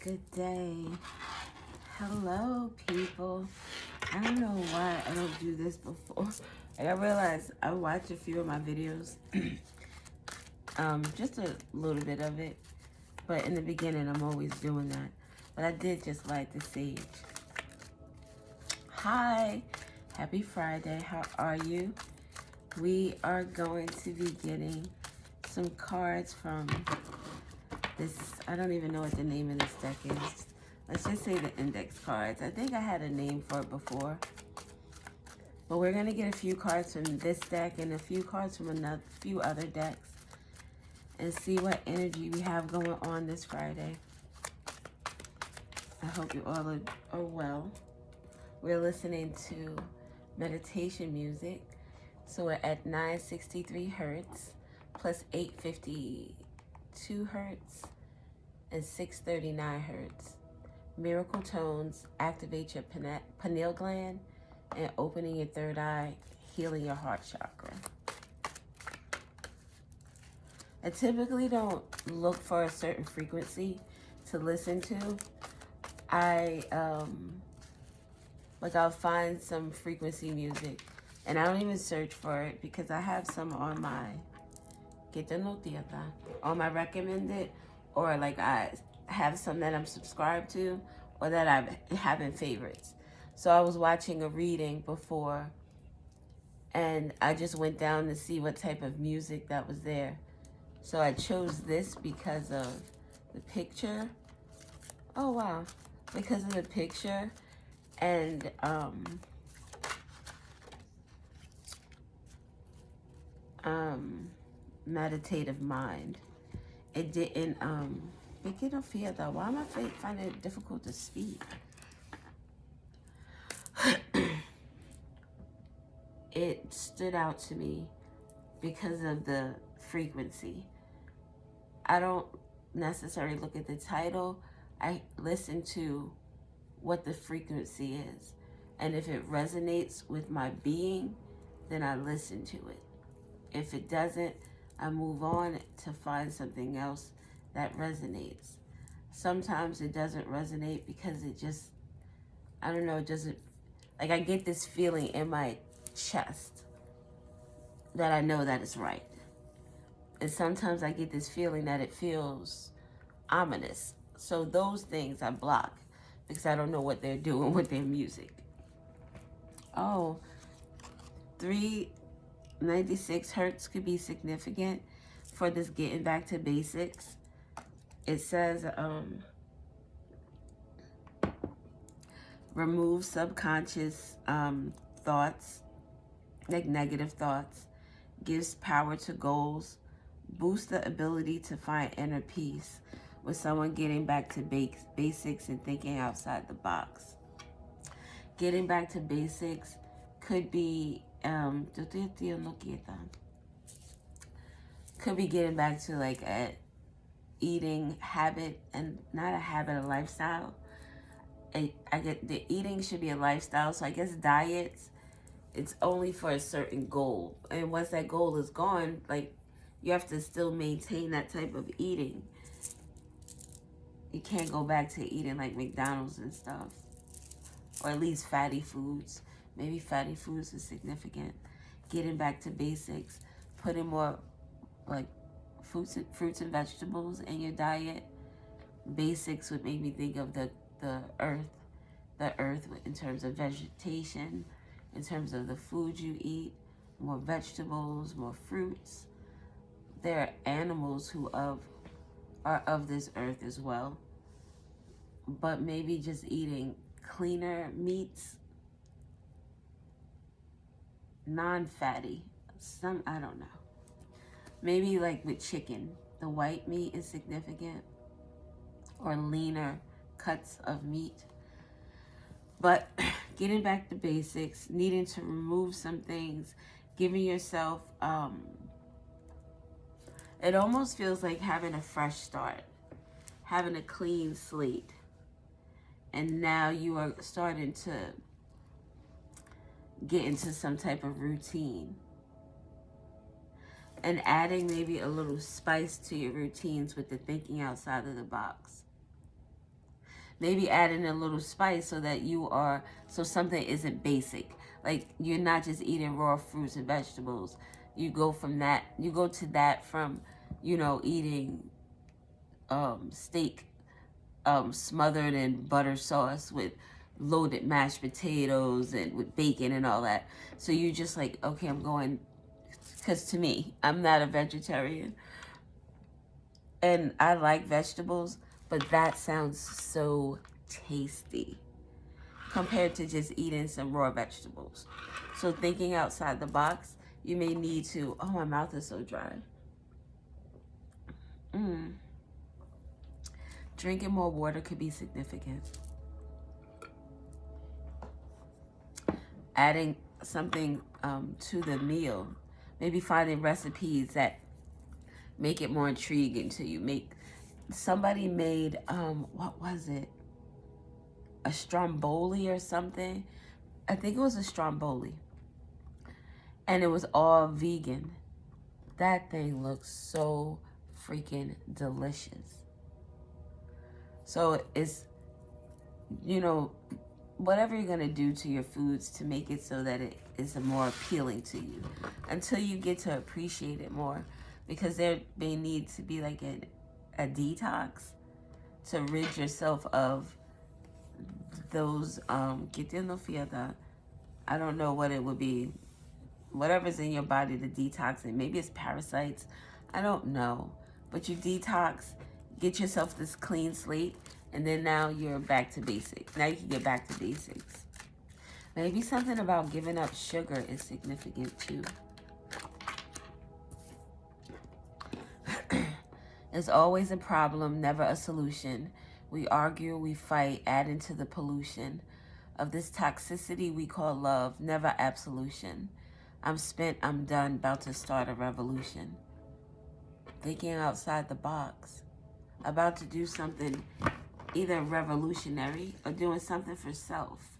Good day. Hello, people. I don't know why I don't do this before. Like, I realized I watched a few of my videos, just a little bit of it. But in the beginning, I'm always doing that. But I did just light the sage. Hi. Happy Friday. How are you? We are going to be getting some cards from this. I don't even know what the name of this deck is. Let's just say the index cards. I think I had a name for it before. But we're going to get a few cards from this deck and a few cards from a few other decks and see what energy we have going on this Friday. I hope you all are well. We're listening to meditation music. So we're at 963 hertz plus 852 hertz and 639 hertz. Miracle tones activate your pineal gland and opening your third eye, healing your heart chakra. I typically don't look for a certain frequency to listen to. I'll find some frequency music and I don't even search for it because I have some on my recommended, or like I have some that I'm subscribed to or that I have in favorites. So I was watching a reading before and I just went down to see what type of music that was there. So I chose this because of the picture. Oh wow. Because of the picture and meditative mind. It didn't why am I finding it difficult to speak? It stood out to me because of the frequency. I don't necessarily look at the title. I listen to what the frequency is. And if it resonates with my being, then I listen to it. If it doesn't, I move on to find something else that resonates. Sometimes it doesn't resonate because it just, I don't know, it doesn't, like I get this feeling in my chest that I know that it's right. And sometimes I get this feeling that it feels ominous. So those things I block because I don't know what they're doing with their music. Oh, 396 hertz could be significant for this getting back to basics. It says, remove subconscious thoughts, like negative thoughts, gives power to goals, boosts the ability to find inner peace with someone getting back to basics and thinking outside the box. Getting back to basics could be getting back to like a eating habit, and not a habit, a lifestyle. I get the eating should be a lifestyle, so I guess diets, it's only for a certain goal, and once that goal is gone, like you have to still maintain that type of eating. You can't go back to eating like McDonald's and stuff, or at least fatty foods. Maybe fatty foods is significant. Getting back to basics, putting more like fruits and vegetables in your diet. Basics would make me think of the earth in terms of vegetation, in terms of the food you eat, more vegetables, more fruits. There are animals who are of this earth as well, but maybe just eating cleaner meats, non-fatty, I don't know. Maybe like with chicken, the white meat is significant, or leaner cuts of meat. But getting back to basics, needing to remove some things, giving yourself, it almost feels like having a fresh start, having a clean slate. And now you are starting to get into some type of routine. And adding maybe a little spice to your routines with the thinking outside of the box. maybe add in a little spice so that so something isn't basic. Like you're not just eating raw fruits and vegetables. You go to that from, eating steak smothered in butter sauce with loaded mashed potatoes and with bacon and all that. So you just like, okay, I'm going, because to me, I'm not a vegetarian and I like vegetables, but that sounds so tasty compared to just eating some raw vegetables. So thinking outside the box, you may need to, oh, my mouth is so dry. Drinking more water could be significant. Adding something to the meal, maybe finding recipes that make it more intriguing to you. Somebody made, what was it? A stromboli or something. I think it was a stromboli. And it was all vegan. That thing looks so freaking delicious. So it's, whatever you're going to do to your foods to make it so that it is more appealing to you until you get to appreciate it more, because there may need to be like a detox to rid yourself of those, I don't know what it would be, whatever's in your body to detox it. Maybe it's parasites. I don't know. But you detox, get yourself this clean slate, and then now you're back to basics. Now you can get back to basics. Maybe something about giving up sugar is significant too. There's always a problem, never a solution. We argue, we fight, adding to the pollution of this toxicity we call love, never absolution. I'm spent, I'm done, about to start a revolution. Thinking outside the box, about to do something either revolutionary or doing something for self.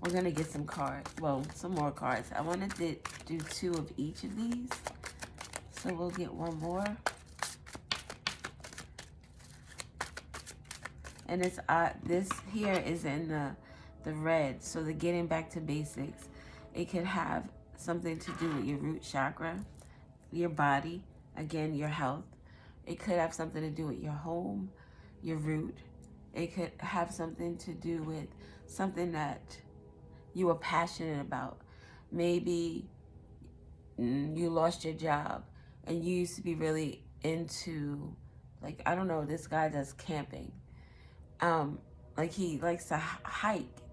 We're going to get some cards. Well, some more cards. I wanted to do 2 of each of these. So we'll get one more. And it's this here is in the red. So the getting back to basics. It could have something to do with your root chakra, your body, again, your health. It could have something to do with your home, your root. It could have something to do with something that you were passionate about. Maybe you lost your job and you used to be really into, like, I don't know, this guy does camping. Like he likes to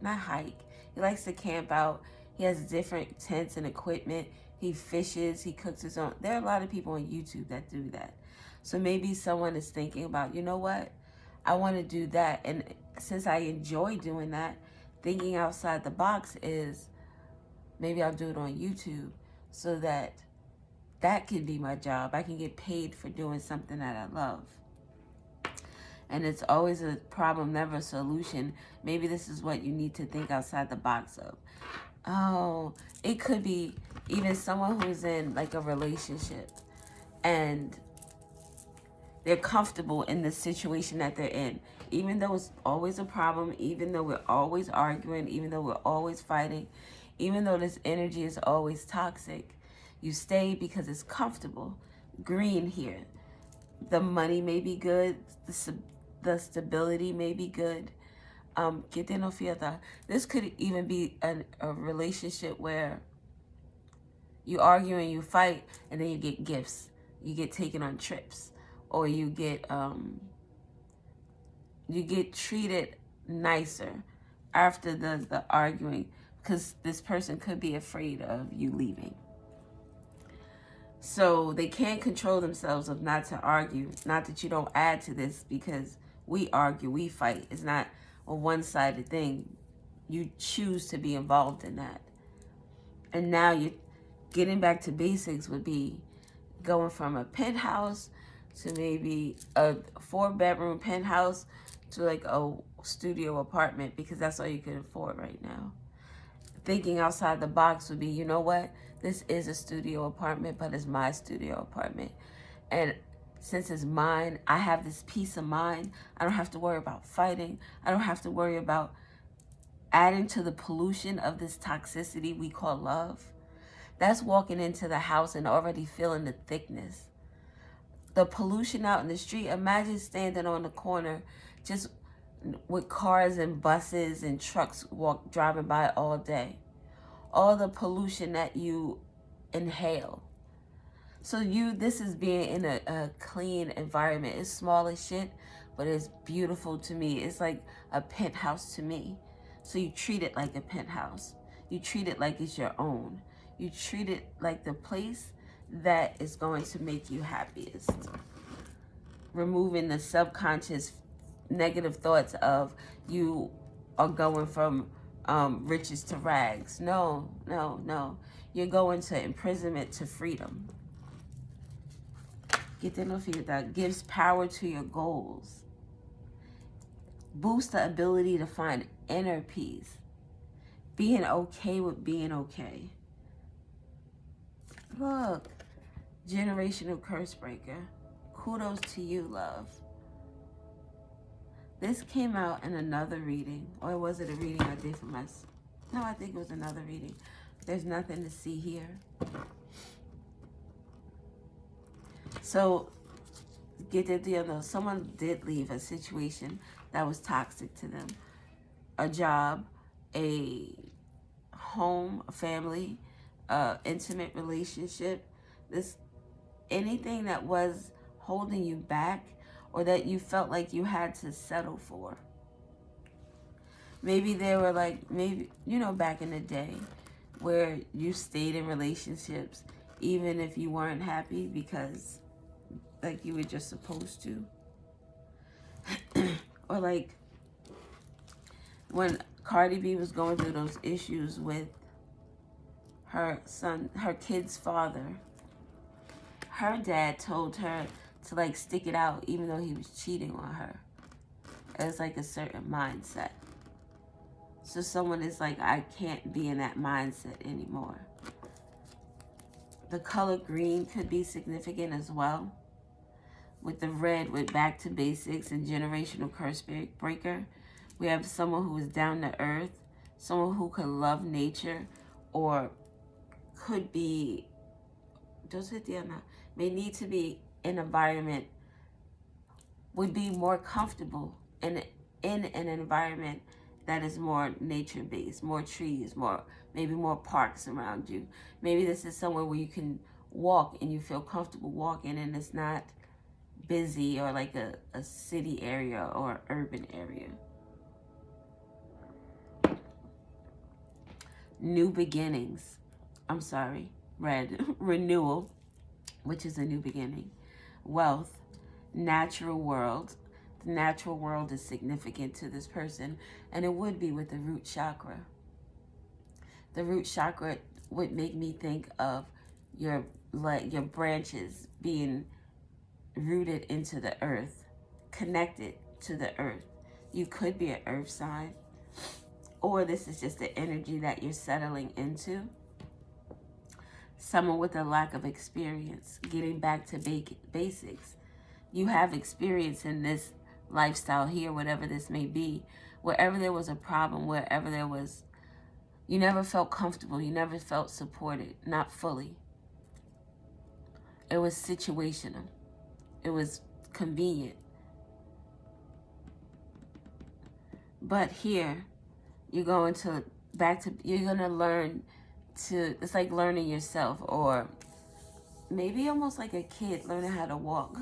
not hike. He likes to camp out. He has different tents and equipment. He fishes, he cooks his own. There are a lot of people on YouTube that do that. So maybe someone is thinking about, you know what? I want to do that. And since I enjoy doing that, thinking outside the box is maybe I'll do it on YouTube so that could be my job. I can get paid for doing something that I love. And it's always a problem, never a solution. Maybe this is what you need to think outside the box of. Oh, it could be even someone who's in like a relationship and they're comfortable in the situation that they're in. Even though it's always a problem, even though we're always arguing, even though we're always fighting, even though this energy is always toxic, you stay because it's comfortable. Green here. The money may be good. The stability may be good. This could even be a relationship where you argue and you fight and then you get gifts. You get taken on trips. Or you get treated nicer after the arguing, because this person could be afraid of you leaving. So they can't control themselves of not to argue. Not that you don't add to this, because we argue, we fight. It's not a one-sided thing. You choose to be involved in that. And now you're getting back to basics would be going from a penthouse to maybe a 4-bedroom penthouse to like a studio apartment, because that's all you can afford right now. Thinking outside the box would be, you know what? This is a studio apartment, but it's my studio apartment. And Since it's mine, I have this peace of mind. I don't have to worry about fighting. I don't have to worry about adding to the pollution of this toxicity we call love. That's walking into the house and already feeling the thickness. The pollution out in the street, imagine standing on the corner just with cars and buses and trucks driving by all day. All the pollution that you inhale. So this is being in a clean environment. It's small as shit, but it's beautiful to me. It's like a penthouse to me. So you treat it like a penthouse. You treat it like it's your own. You treat it like the place that is going to make you happiest. Removing the subconscious negative thoughts of you are going from riches to rags. No, no, no. You're going to imprisonment to freedom. That gives power to your goals. Boost the ability to find inner peace. Being okay with being okay. Look, generational curse breaker. Kudos to you, love. This came out in another reading. Or was it a reading I did for myself? No, I think it was another reading. There's nothing to see here. So, get the deal though. Someone did leave a situation that was toxic to them. A job, a home, a family, intimate relationship. Anything that was holding you back or that you felt like you had to settle for. Maybe they were like, back in the day where you stayed in relationships even if you weren't happy because like you were just supposed to. Or like when Cardi B was going through those issues with her kid's father, her dad told her to like stick it out even though he was cheating on her. It's like a certain mindset. So someone is like, I can't be in that mindset anymore. The color green could be significant as well. With the red, with back to basics and generational curse breaker, we have someone who is down to earth, someone who could love nature, or could be, may need to be in an environment, would be more comfortable in an environment that is more nature-based, more trees, maybe more parks around you. Maybe this is somewhere where you can walk and you feel comfortable walking and it's not busy or like a city area or urban area. New beginnings. Red. Renewal, which is a new beginning. Wealth. Natural world. The natural world is significant to this person, and it would be with the root chakra. The root chakra would make me think of your branches being rooted into the earth, connected to the earth. You could be an earth sign, or this is just the energy that you're settling into. Someone with a lack of experience, getting back to basics. You have experience in this lifestyle here, whatever this may be. Wherever there was a problem, you never felt comfortable, you never felt supported, not fully. It was situational. It was convenient. But here, you're going to learn it's like learning yourself, or maybe almost like a kid learning how to walk.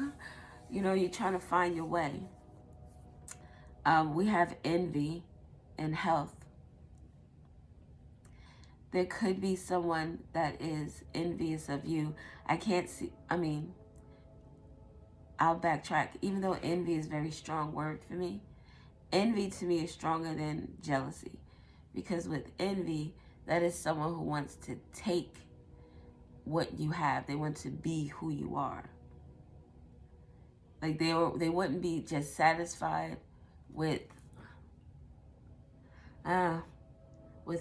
You're trying to find your way. We have envy and health. There could be someone that is envious of you. I'll backtrack. Even though envy is a very strong word for me, envy to me is stronger than jealousy. Because with envy, that is someone who wants to take what you have. They want to be who you are. Like they wouldn't be just satisfied with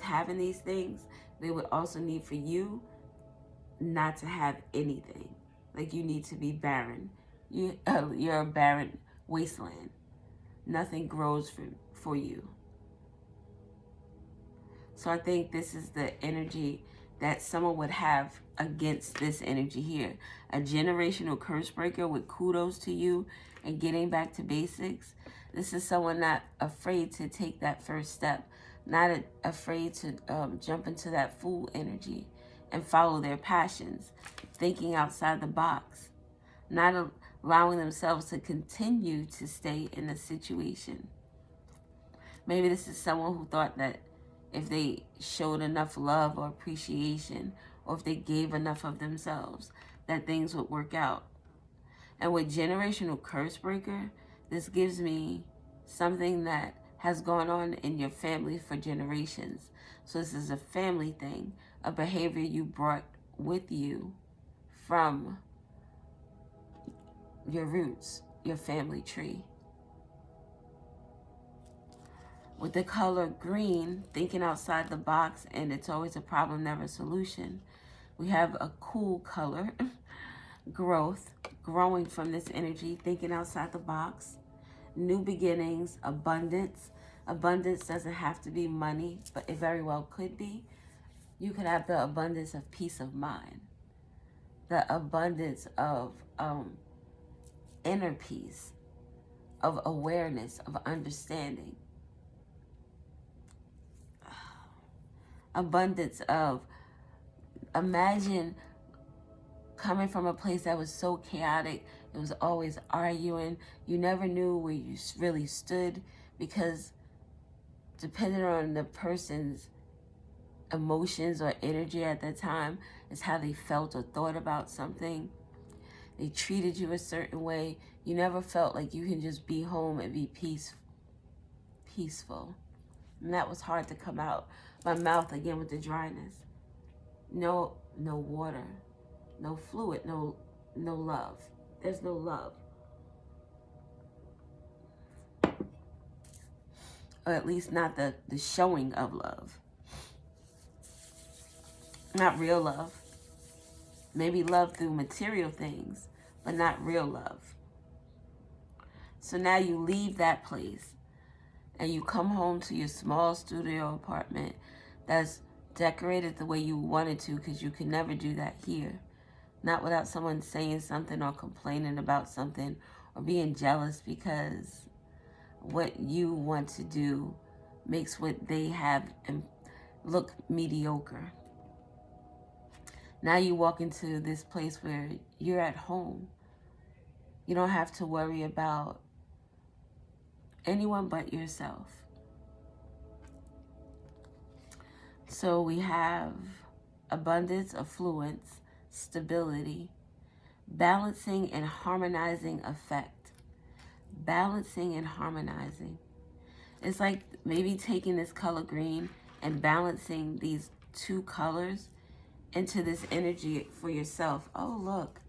having these things. They would also need for you not to have anything. Like you need to be barren. you're a barren wasteland. Nothing grows for you. So I think this is the energy that someone would have against this energy here. A generational curse breaker with kudos to you and getting back to basics. This is someone not afraid to take that first step, not afraid to jump into that fool energy and follow their passions, thinking outside the box, not allowing themselves to continue to stay in a situation. Maybe this is someone who thought that if they showed enough love or appreciation, or if they gave enough of themselves, that things would work out. And with generational curse breaker, this gives me something that has gone on in your family for generations. So this is a family thing, a behavior you brought with you from your roots, your family tree. With the color green, thinking outside the box, and it's always a problem, never a solution. We have a cool color, growth, growing from this energy, thinking outside the box, new beginnings, abundance. Abundance doesn't have to be money, but it very well could be. You could have the abundance of peace of mind, the abundance of inner peace, of awareness, of understanding. Abundance of, imagine coming from a place that was so chaotic. It was always arguing. You never knew where you really stood, because depending on the person's emotions or energy at that time is how they felt or thought about something. They treated you a certain way. You never felt like you can just be home and be peaceful. And that was hard to come out my mouth again with the dryness. No water, no fluid, no love. There's no love. Or at least not the showing of love. Not real love. Maybe love through material things, but not real love. So now you leave that place and you come home to your small studio apartment that's decorated the way you wanted to, because you can never do that here. Not without someone saying something or complaining about something or being jealous because what you want to do makes what they have look mediocre. Now you walk into this place where you're at home. You don't have to worry about anyone but yourself. So we have abundance, affluence, stability, balancing and harmonizing effect. Balancing and harmonizing. It's like maybe taking this color green and balancing these two colors into this energy for yourself. Oh, look,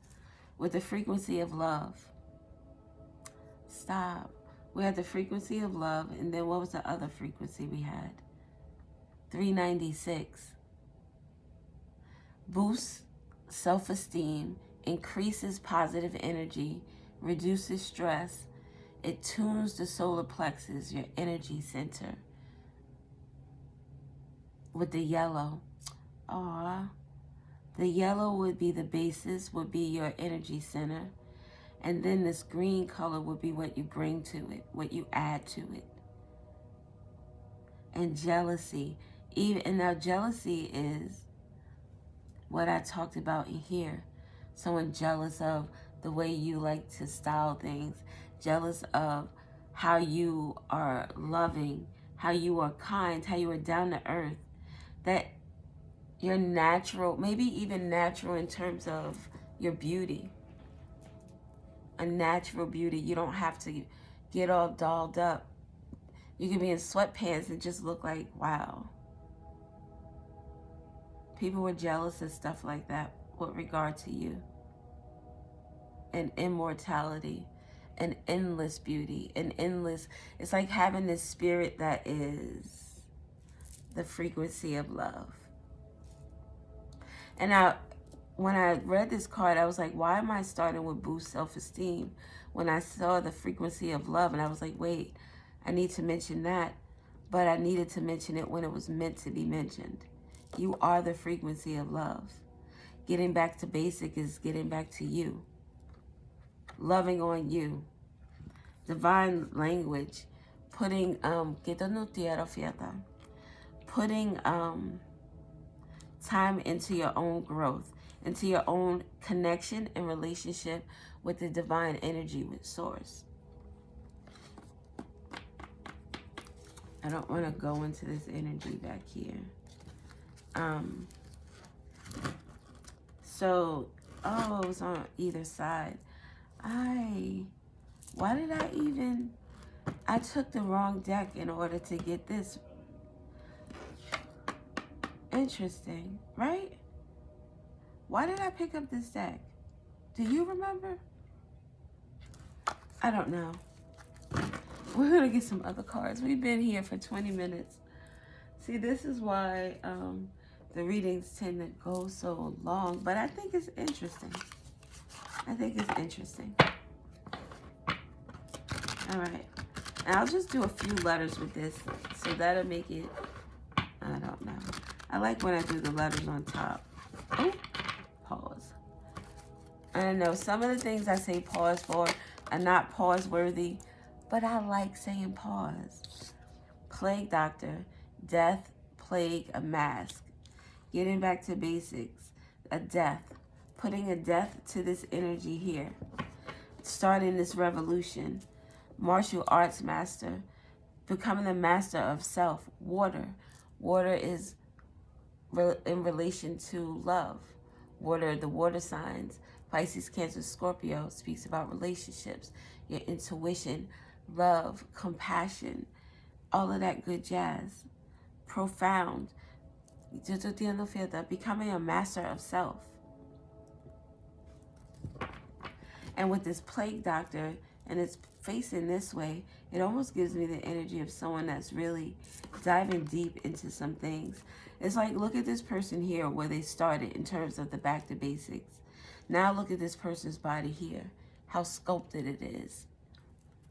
with the frequency of love. Stop. We had the frequency of love, and then what was the other frequency we had? 396. Boosts self-esteem, increases positive energy, reduces stress. It tunes the solar plexus, your energy center. With the yellow. Aww. The yellow would be the basis, would be your energy center. And then this green color would be what you bring to it, what you add to it. And jealousy. And now jealousy is what I talked about in here. Someone jealous of the way you like to style things. Jealous of how you are loving, how you are kind, how you are down to earth. That you're natural, maybe even natural in terms of your beauty. A natural beauty. You don't have to get all dolled up. You can be in sweatpants and just look like, wow. People were jealous of stuff like that with regard to you. And immortality, and endless beauty, and endless. It's like having this spirit that is the frequency of love. And now, when I read this card, I was like, why am I starting with boost self-esteem when I saw the frequency of love? And I was like, wait, I need to mention that. But I needed to mention it when it was meant to be mentioned. You are the frequency of love. Getting back to basic is getting back to you. Loving on you. Divine language. Putting, putting time into your own growth, into your own connection and relationship with the divine energy, with source. I don't want to go into this energy back here. So, it was on either side. Why did I took the wrong deck in order to get this. Interesting, right? Why did I pick up this deck? Do you remember? I don't know. We're going to get some other cards. We've been here for 20 minutes. See, this is why the readings tend to go so long. But I think it's interesting. I think it's interesting. All right. And I'll just do a few letters with this. So that'll make it, I don't know. I like when I do the letters on top. Oh, pause. I know some of the things I say pause for are not pause worthy, but I like saying pause. Plague doctor, death, plague, a mask. Getting back to basics, a death. Putting a death to this energy here. Starting this revolution. Martial arts master. Becoming the master of self. Water. Water is in relation to love. Water, the water signs. Pisces, Cancer, Scorpio speaks about relationships, your intuition, love, compassion, all of that good jazz. Profound. Becoming a master of self. And with this plague doctor, and it's facing this way, it almost gives me the energy of someone that's really diving deep into some things. It's like, look at this person here where they started in terms of the back to basics. Now look at this person's body here, how sculpted it is.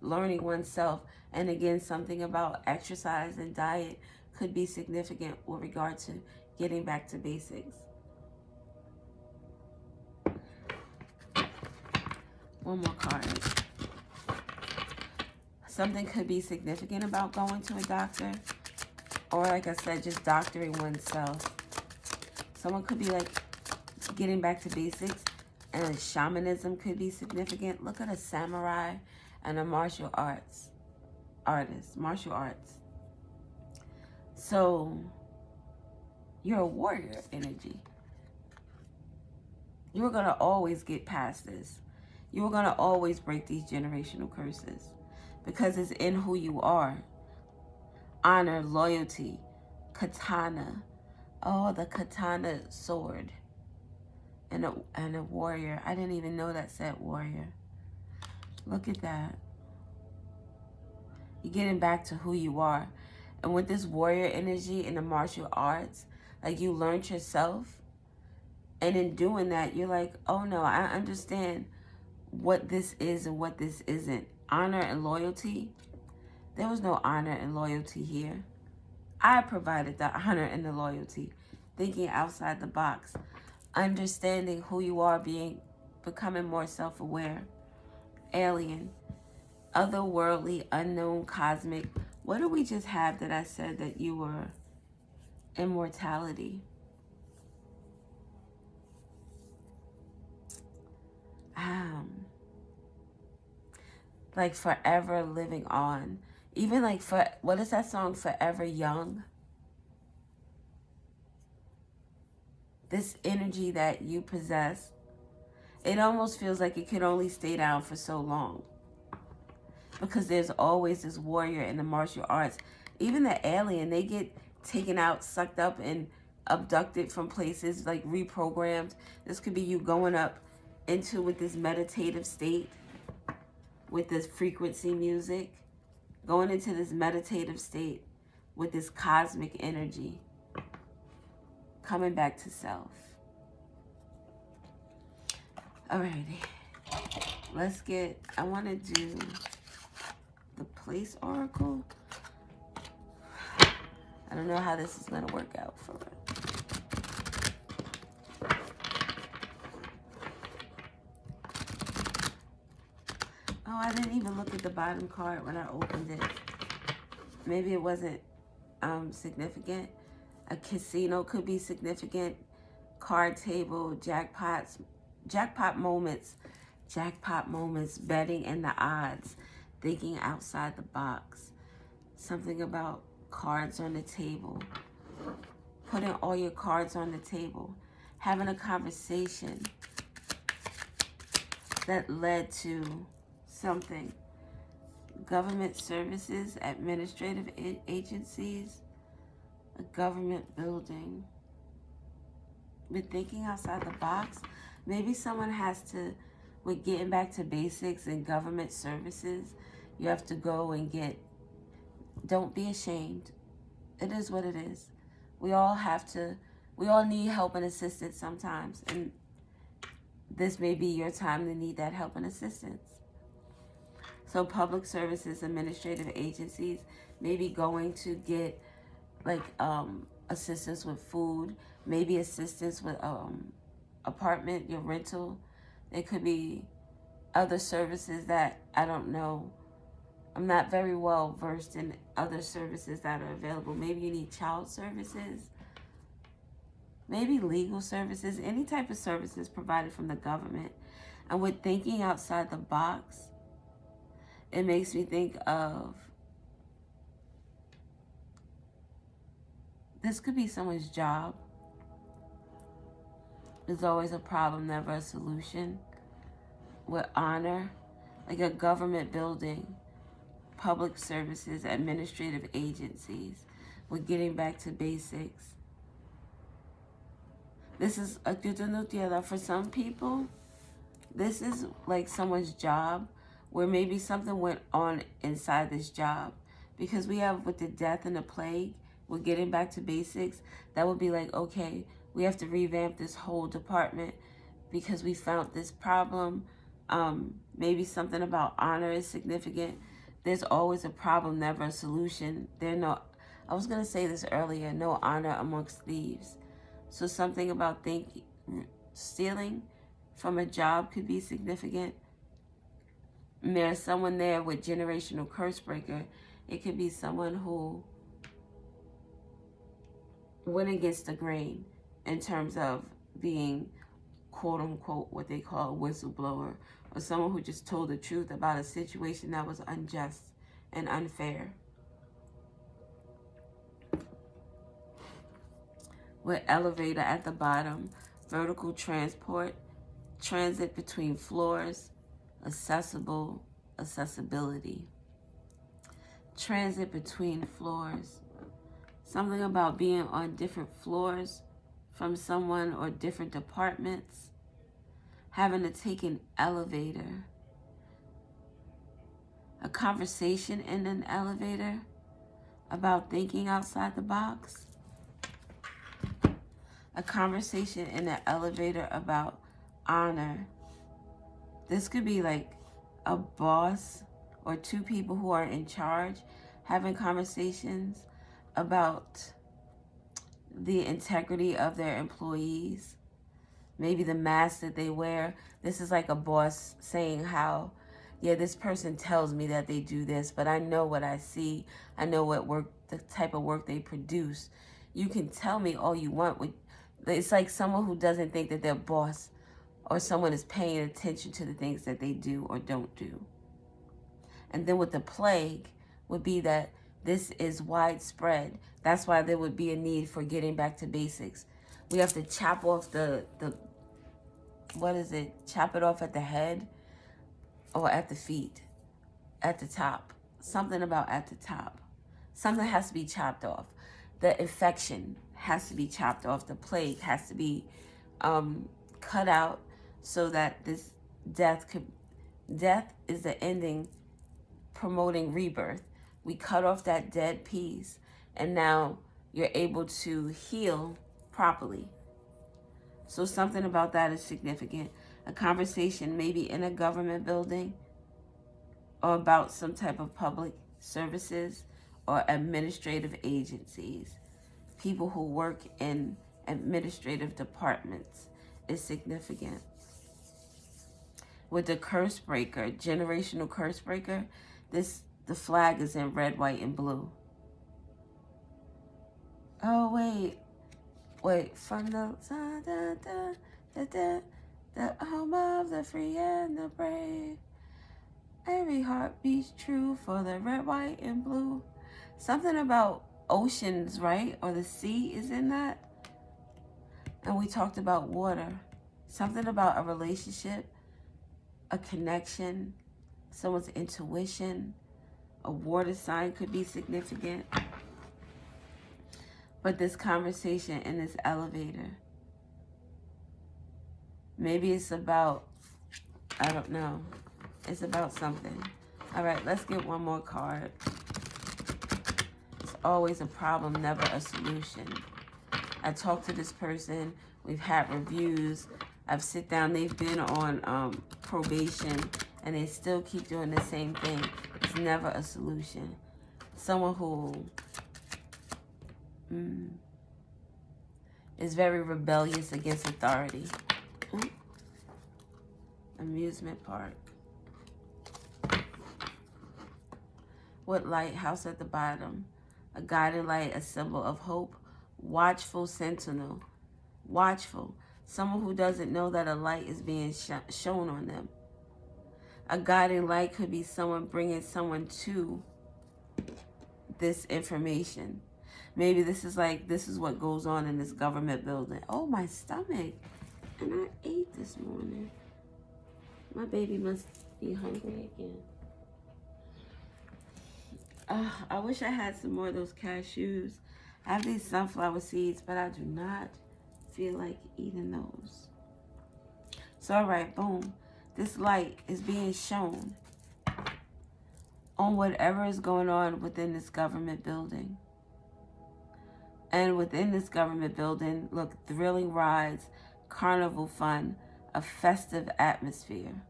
Learning oneself, and again, something about exercise and diet could be significant with regard to getting back to basics. One more card. Something could be significant about going to a doctor, or like I said, just doctoring oneself. Someone could be like getting back to basics, and shamanism could be significant. Look at a samurai and a martial arts artist, martial arts. So you're a warrior energy. You're going to always get past this. You're going to always break these generational curses because it's in who you are. Honor, loyalty, katana. Oh, the katana sword. And a warrior. I didn't even know that said warrior. Look at that. You're getting back to who you are. And with this warrior energy in the martial arts, like you learned yourself. And in doing that, you're like, oh no, I understand what this is and what this isn't. Honor and loyalty. There was no honor and loyalty here. I provided the honor and the loyalty. Thinking outside the box. Understanding who you are, becoming more self-aware. Alien. Otherworldly, unknown, cosmic. What did we just have that I said that you were? Immortality. Like forever living on. Even like what is that song? Forever Young. This energy that you possess, it almost feels like it could only stay down for so long. Because there's always this warrior in the martial arts. Even the alien, they get taken out, sucked up, and abducted from places, like reprogrammed. This could be you going up into with this meditative state, with this frequency music, going into this meditative state with this cosmic energy, coming back to self. Alrighty. Let's get, I want to do the place oracle. I don't know how this is going to work out for her. Oh, I didn't even look at the bottom card when I opened it. Maybe it wasn't significant. A casino could be significant. Card table, jackpot moments, betting in the odds, thinking outside the box. Something about cards on the table. Putting all your cards on the table. Having a conversation that led to something. Government services, administrative agencies, a government building. But thinking outside the box, maybe someone has to, with getting back to basics in government services, you have to go and get, don't be ashamed. It is what it is. We all need help and assistance sometimes. And this may be your time to need that help and assistance. So public services, administrative agencies, maybe going to get like assistance with food, maybe assistance with apartment, your rental. There could be other services that I don't know. I'm not very well versed in other services that are available. Maybe you need child services, maybe legal services, any type of services provided from the government. And with thinking outside the box, it makes me think of, this could be someone's job. There's always a problem, never a solution. With honor, like a government building, public services, administrative agencies. We're getting back to basics. This is for some people, this is like someone's job where maybe something went on inside this job. Because we have with the death and the plague, we're getting back to basics. That would be like, okay, we have to revamp this whole department because we found this problem. Maybe something about honor is significant. There's always a problem, never a solution. I was going to say this earlier, no honor amongst thieves. So something about stealing from a job could be significant. And there's someone there with generational curse breaker. It could be someone who went against the grain in terms of being, quote unquote, what they call a whistleblower, or someone who just told the truth about a situation that was unjust and unfair. With elevator at the bottom, vertical transport, transit between floors, accessibility. Transit between floors. Something about being on different floors from someone or different departments. Having to take an elevator. A conversation in an elevator about thinking outside the box. A conversation in an elevator about honor. This could be like a boss or two people who are in charge having conversations about the integrity of their employees. Maybe the mask that they wear. This is like a boss saying how, yeah, this person tells me that they do this, but I know what I see. I know the type of work they produce. You can tell me all you want. It's like someone who doesn't think that their boss or someone is paying attention to the things that they do or don't do. And then with the plague would be that this is widespread. That's why there would be a need for getting back to basics. We have to chop off chop it off at the head or at the feet, at the top. Something about at the top. Something has to be chopped off. The infection has to be chopped off. The plague has to be cut out so that this death is the ending, promoting rebirth. We cut off that dead piece and now you're able to heal properly. So something about that is significant. A conversation maybe in a government building or about some type of public services or administrative agencies. People who work in administrative departments is significant. With the curse breaker, generational curse breaker, the flag is in red, white, and blue. Oh wait, from the home of the free and the brave. Every heart beats true for the red, white, and blue. Something about oceans, right? Or the sea is in that. And we talked about water. Something about a relationship, a connection, someone's intuition. A water sign could be significant. But this conversation in this elevator, maybe it's about, I don't know. It's about something. All right, let's get one more card. It's always a problem, never a solution. I talked to this person. We've had reviews. I've sit down. They've been on probation, and they still keep doing the same thing. It's never a solution. Someone who is very rebellious against authority. Amusement park. What light? House at the bottom. A guiding light, a symbol of hope. Watchful sentinel. Watchful. Someone who doesn't know that a light is being shown on them. A guiding light could be someone bringing someone to this information. Maybe this is what goes on in this government building. Oh, my stomach. And I ate this morning. My baby must be hungry again. I wish I had some more of those cashews. I have these sunflower seeds, but I do not feel like eating those. So, all right, boom. This light is being shown on whatever is going on within this government building. And within this government building, look, thrilling rides, carnival fun, a festive atmosphere.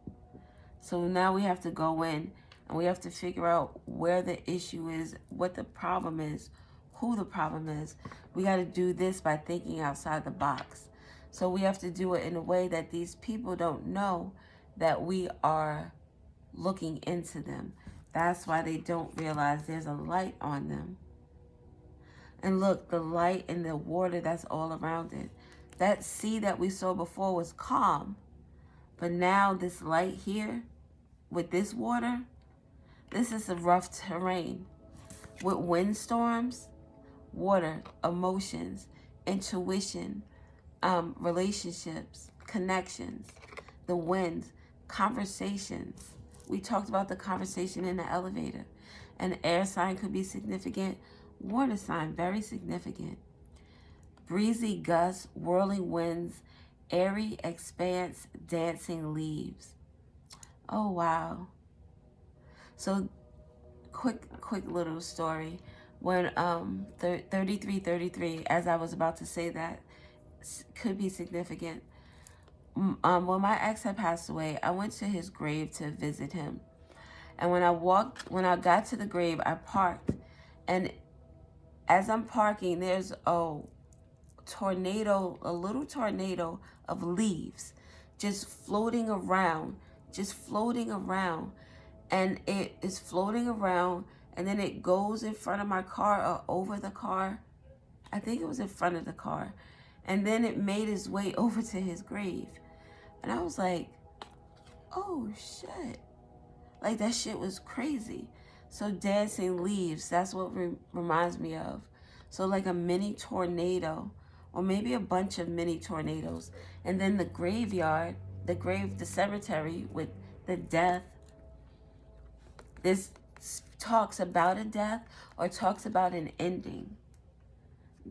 So now we have to go in and we have to figure out where the issue is, what the problem is, who the problem is. We got to do this by thinking outside the box. So we have to do it in a way that these people don't know that we are looking into them. That's why they don't realize there's a light on them. And look, the light and the water that's all around it. That sea that we saw before was calm. But now this light here with this water, this is a rough terrain. With windstorms, water, emotions, intuition, relationships, connections, the winds, conversations. We talked about the conversation in the elevator. An air sign could be significant. Water sign, very significant. Breezy gusts, whirling winds, airy expanse, dancing leaves. Oh, wow. So, quick little story. When 3333, as I was about to say that, could be significant. When my ex had passed away, I went to his grave to visit him. And when I got to the grave, I parked. And as I'm parking, there's a little tornado of leaves just floating around. And it is floating around, and then it goes in front of my car or over the car. I think it was in front of the car. And then it made its way over to his grave. And I was like, oh shit. Like, that shit was crazy. So dancing leaves, that's what reminds me of. So like a mini tornado, or maybe a bunch of mini tornadoes. And then the graveyard, the cemetery with the death. This talks about a death or talks about an ending.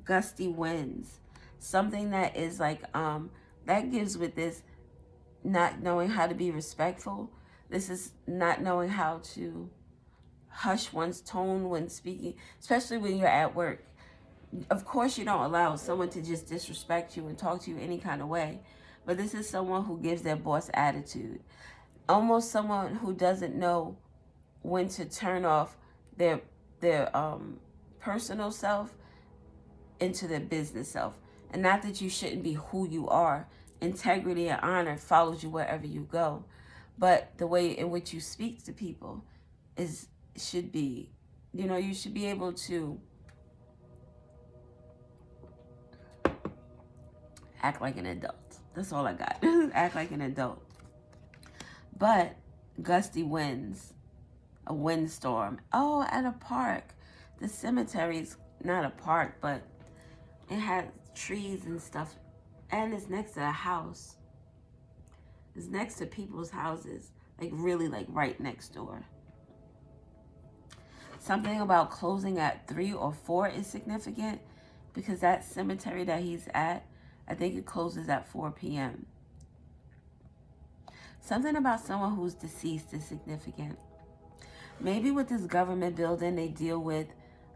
Gusty winds. Something that is like, that gives with this not knowing how to be respectful. This is not knowing how to hush one's tone when speaking, especially when you're at work. Of course, you don't allow someone to just disrespect you and talk to you any kind of way. But this is someone who gives their boss attitude. Almost someone who doesn't know when to turn off their personal self into their business self. And not that you shouldn't be who you are. Integrity and honor follows you wherever you go. But the way in which you speak to people should be, you should be able to act like an adult. That's all I got. Act like an adult. But gusty winds, a windstorm. Oh, at a park. The cemetery is not a park, but it has trees and stuff. And it's next to a house. It's next to people's houses. Like really like right next door. Something about closing at 3 or 4 is significant because that cemetery that he's at, I think it closes at 4 p.m. Something about someone who's deceased is significant. Maybe with this government building, they deal with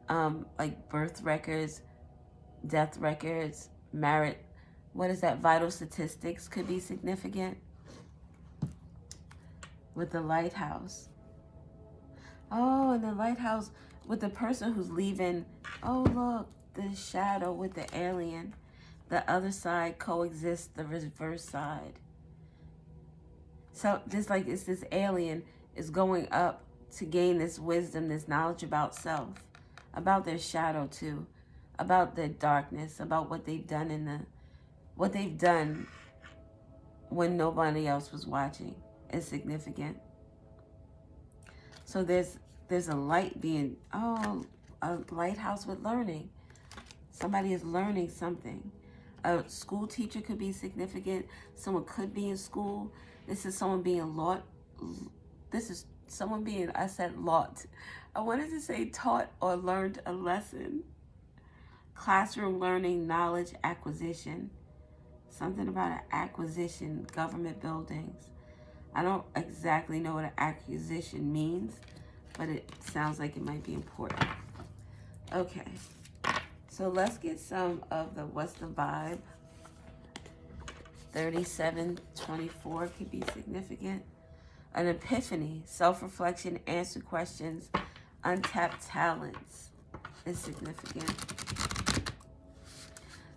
like birth records, death records, vital statistics could be significant. With the lighthouse. Oh, and the lighthouse with the person who's leaving. Oh, look, the shadow with the alien. The other side coexists the reverse side. So just like it's this alien is going up to gain this wisdom, this knowledge about self, about their shadow too, about their darkness, about what they've done when nobody else was watching is significant. So there's a light being, a lighthouse with learning. Somebody is learning something. A school teacher could be significant. Someone could be in school. This is someone being I said lot. I wanted to say taught or learned a lesson. Classroom learning, knowledge acquisition. Something about an acquisition, government buildings. I don't exactly know what an acquisition means, but it sounds like it might be important. Okay, so let's get some of the what's the vibe. 3724 could be significant. An epiphany, self-reflection, answer questions, untapped talents is significant.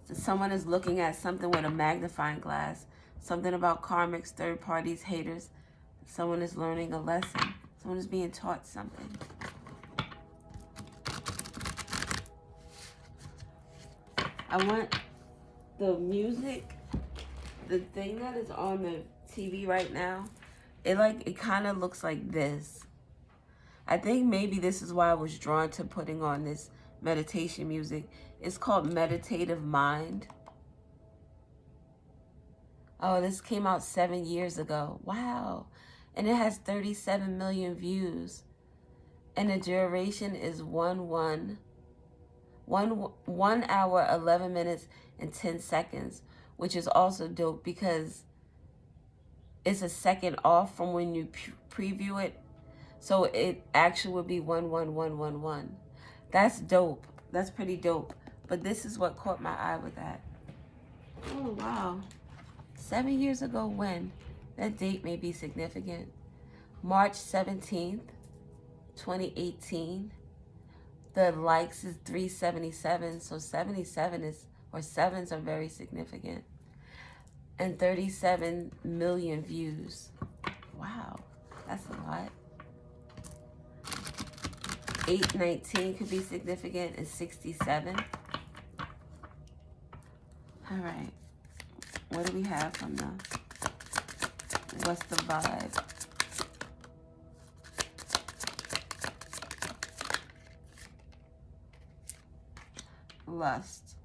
So someone is looking at something with a magnifying glass. Something about karmics, third parties, haters. Someone is learning a lesson. Someone is being taught something. I want the music, the thing that is on the TV right now, it kind of looks like this. I think maybe this is why I was drawn to putting on this meditation music. It's called Meditative Mind. Oh, this came out 7 years ago. Wow. And it has 37 million views. And the duration is 1 hour, 11 minutes, and 10 seconds, which is also dope because it's a second off from when you preview it. So it actually would be 11111. That's dope. That's pretty dope. But this is what caught my eye with that. Oh, wow. 7 years ago when? That date may be significant. March 17th, 2018. The likes is 377. So 77 or sevens are very significant. And 37 million views. Wow, that's a lot. 819 could be significant and 67. All right. What do we have from the what's the vibe? Lust.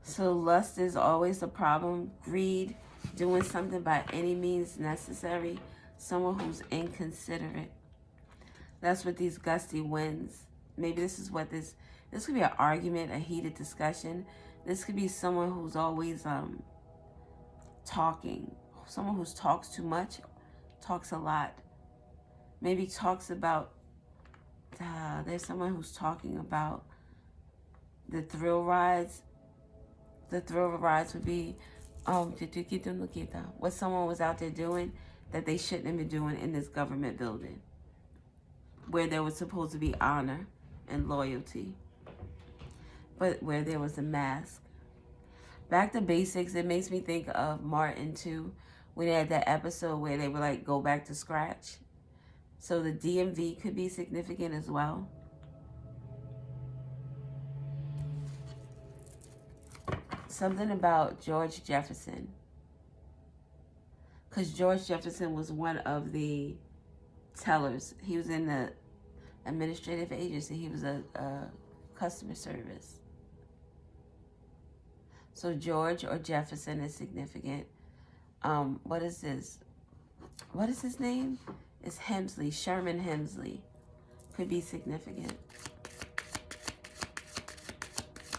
So lust is always a problem. Greed, doing something by any means necessary. Someone who's inconsiderate. That's what these gusty winds. Maybe this is what this could be an argument, a heated discussion. This could be someone who's always talking. Someone who talks too much, talks a lot. Maybe talks about, there's someone who's talking about the thrill rides. The thrill rides would be what someone was out there doing that they shouldn't have been doing in this government building where there was supposed to be honor and loyalty, but where there was a mask. Back to basics, it makes me think of Martin too, when they had that episode where they were like, go back to scratch. So the DMV could be significant as well. Something about George Jefferson. Because George Jefferson was one of the tellers. He was in the administrative agency. He was a customer service. So George or Jefferson is significant. What is this? What is his name? It's Hemsley. Sherman Hemsley. Could be significant.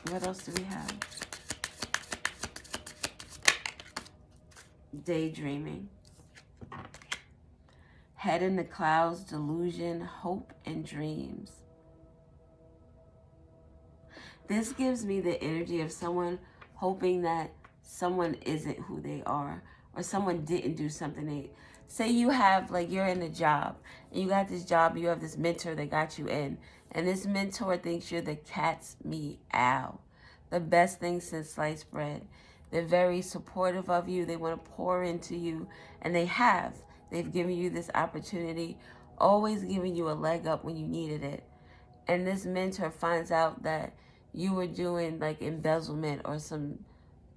What else do we have? Daydreaming. Head in the clouds, delusion, hope, and dreams. This gives me the energy of someone hoping that someone isn't who they are, or someone didn't do something. They say you have, like, you're in a job and you got this job, you have this mentor that got you in, and this mentor thinks you're the cat's meow, the best thing since sliced bread. They're very supportive of you. They want to pour into you, and they have. They've given you this opportunity, always giving you a leg up when you needed it. And this mentor finds out that you were doing like embezzlement or some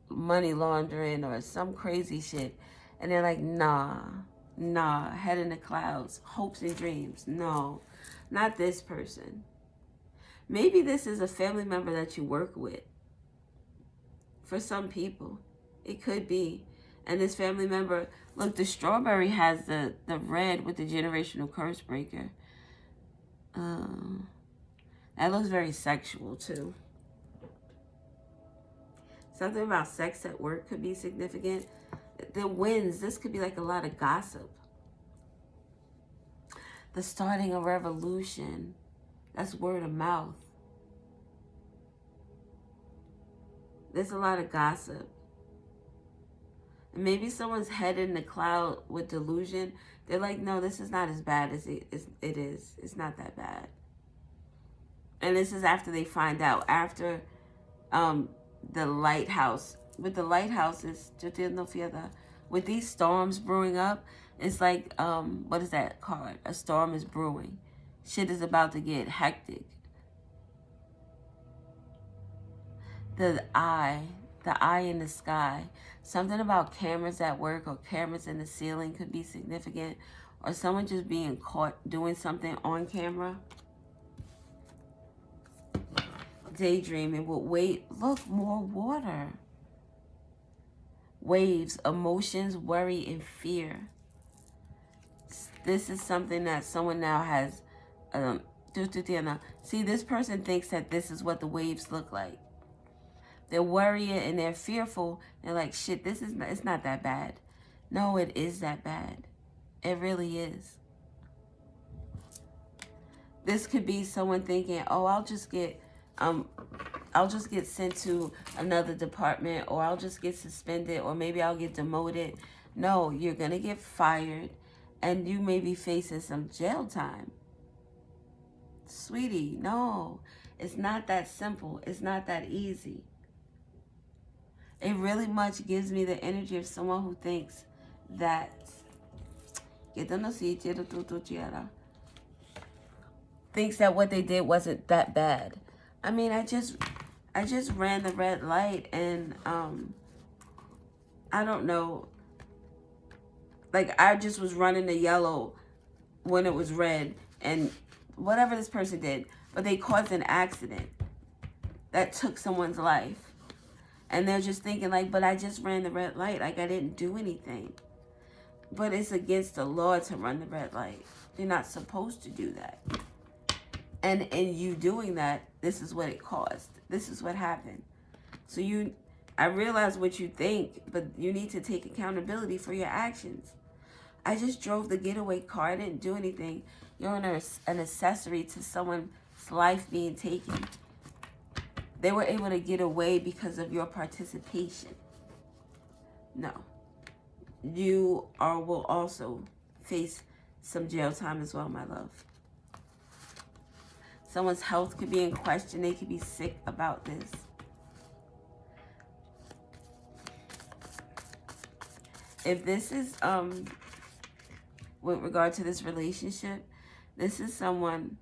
money laundering or some crazy shit. And they're like, nah, head in the clouds, hopes and dreams. No, not this person. Maybe this is a family member that you work with. For some people, it could be. And this family member, look, the strawberry has the red with the generational curse breaker. That looks very sexual too. Something about sex at work could be significant. The winds, this could be like a lot of gossip. The starting a revolution, that's word of mouth. There's a lot of gossip. And maybe someone's head in the cloud with delusion. They're like, no, this is not as bad as it is. It's not that bad. And this is after they find out. After the lighthouse. With the lighthouses, with these storms brewing up, it's like, what is that card? A storm is brewing. Shit is about to get hectic. The eye in the sky. Something about cameras at work or cameras in the ceiling could be significant. Or someone just being caught doing something on camera. Daydreaming. But wait, look, more water. Waves, emotions, worry, and fear. This is something that someone now has. See, this person thinks that this is what the waves look like. They're worrying and they're fearful. They're like, shit, it's not that bad. No, it is that bad. It really is. This could be someone thinking, oh, I'll just get sent to another department, or I'll just get suspended, or maybe I'll get demoted. No, you're going to get fired, and you may be facing some jail time. Sweetie, no, it's not that simple. It's not that easy. It really much gives me the energy of someone who thinks that what they did wasn't that bad. I mean, I just ran the red light, and I don't know. Like, I just was running the yellow when it was red, and whatever this person did, but they caused an accident that took someone's life. And they're just thinking like, but I just ran the red light. Like, I didn't do anything. But it's against the law to run the red light. You're not supposed to do that. And in you doing that, this is what it caused. This is what happened. So I realize what you think, but you need to take accountability for your actions. I just drove the getaway car. I didn't do anything. You're an accessory to someone's life being taken. They were able to get away because of your participation. No. You will also face some jail time as well, my love. Someone's health could be in question. They could be sick about this. If this is with regard to this relationship, this is someone,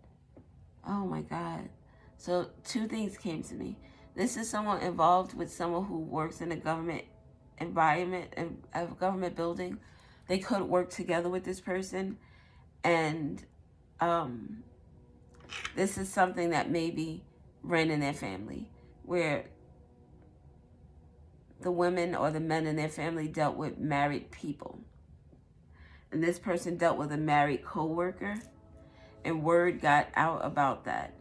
oh my God. So 2 things came to me. This is someone involved with someone who works in a government environment, a government building. They could work together with this person. And this is something that maybe ran in their family, where the women or the men in their family dealt with married people. And this person dealt with a married co-worker, and word got out about that.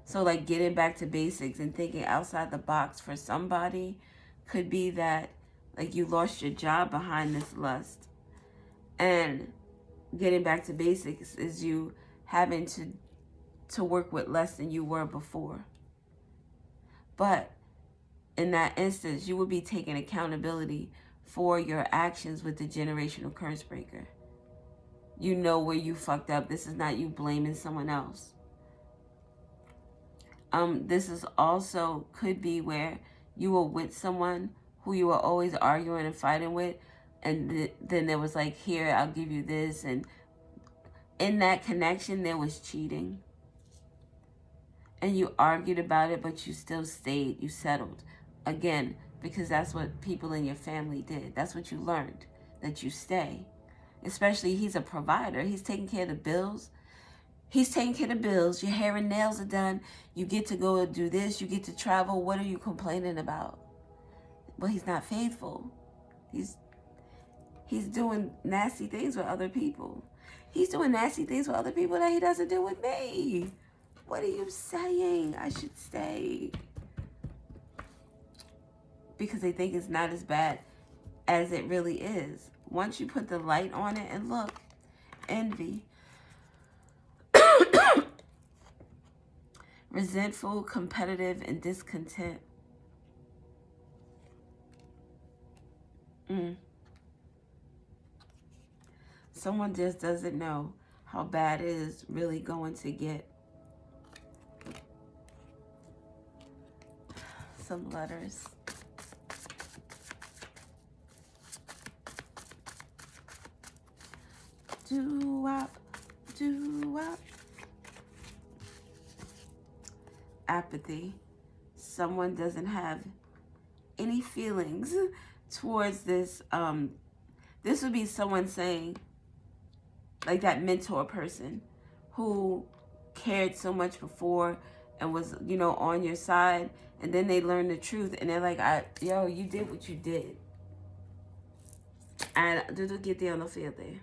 So like getting back to basics and thinking outside the box for somebody could be that like you lost your job behind this lust. And getting back to basics is you having to work with less than you were before. But in that instance, you would be taking accountability for your actions with the generational curse breaker. You know where you fucked up. This is not you blaming someone else. This is also could be where you were with someone who you were always arguing and fighting with, and then there was like, here, I'll give you this, and in that connection there was cheating, and you argued about it, but you still stayed, you settled, again, because that's what people in your family did. That's what you learned, that you stay. Especially he's a provider, he's taking care of the bills. He's taking care of the bills. Your hair and nails are done. You get to go and do this. You get to travel. What are you complaining about? Well, he's not faithful. He's doing nasty things with other people. He's doing nasty things with other people that he doesn't do with me. What are you saying? I should stay. Because they think it's not as bad as it really is. Once you put the light on it and look, envy. Resentful, competitive, and discontent. Someone just doesn't know how bad it is really going to get. Some letters. Doo-wop, doo-wop. Apathy. Someone doesn't have any feelings towards this. This would be someone saying, like that mentor person who cared so much before and was, on your side, and then they learn the truth and they're like, yo, you did what you did. And get there on the field there.